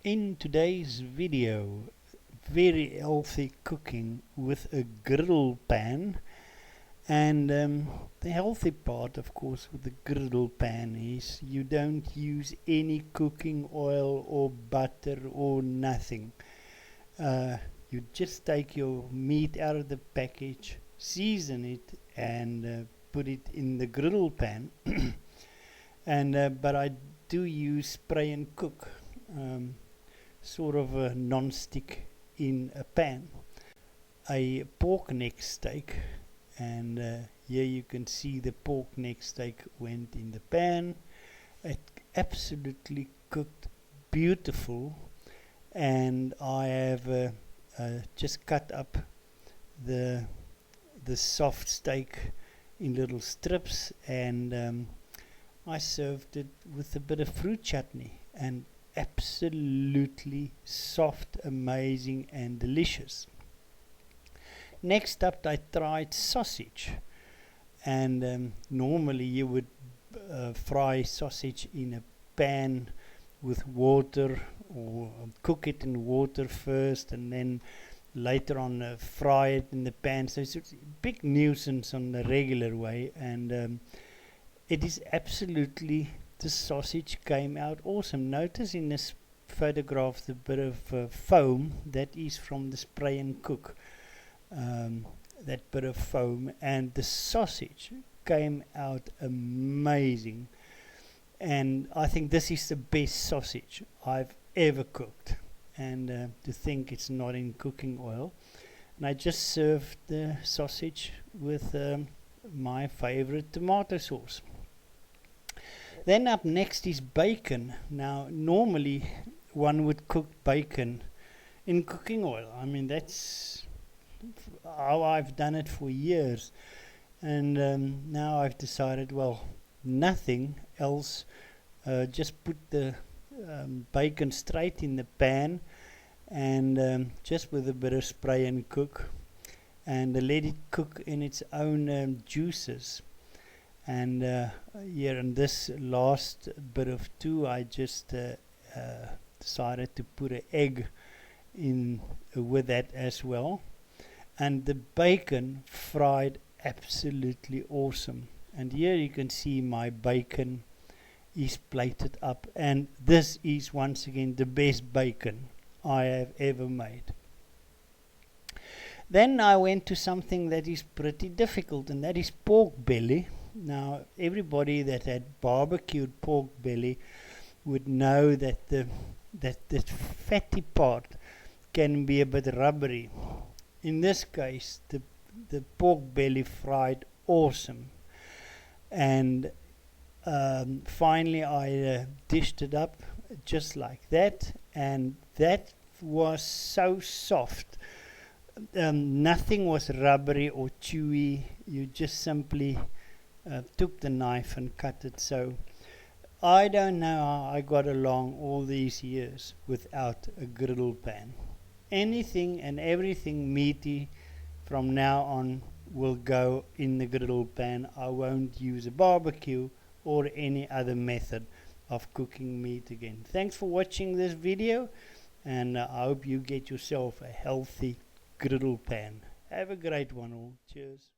In today's video, very healthy cooking with a griddle pan. And the healthy part, of course, with the griddle pan is you don't use any cooking oil or butter or nothing. You just take your meat out of the package, season it, and put it in the griddle pan. But I do use spray and cook. Sort of a non-stick in a pan. A pork neck steak, and here you can see the pork neck steak went in the pan. It absolutely cooked beautiful, and I have just cut up the soft steak in little strips, and I served it with a bit of fruit chutney, and absolutely soft, amazing and delicious. Next up, I tried sausage, and normally you would fry sausage in a pan with water, or cook it in water first and then later on fry it in the pan. So it's a big nuisance on the regular way, and it is absolutely, the sausage came out awesome. Notice in this photograph the bit of foam that is from the spray and cook, that bit of foam, and the sausage came out amazing. And I think this is the best sausage I've ever cooked, and to think it's not in cooking oil. And I just served the sausage with my favorite tomato sauce. Then up next is bacon. Now, normally one would cook bacon in cooking oil. I mean, that's how I've done it for years. And now I've decided, well, nothing else. Just put the bacon straight in the pan, and just with a bit of spray and cook, and let it cook in its own juices. And here in this last bit of two, I just decided to put an egg in with that as well. And the bacon fried absolutely awesome. And here you can see my bacon is plated up. And this is once again the best bacon I have ever made. Then I went to something that is pretty difficult, and that is pork belly. Now, everybody that had barbecued pork belly would know that the fatty part can be a bit rubbery. In this case, the pork belly fried awesome, and finally I dished it up just like that, and that was so soft. Nothing was rubbery or chewy. You just simply took the knife and cut it. So I don't know how I got along all these years without a griddle pan. Anything and everything meaty from now on will go in the griddle pan. I won't use a barbecue or any other method of cooking meat again. Thanks for watching this video, and I hope you get yourself a healthy griddle pan. Have a great one all. Cheers.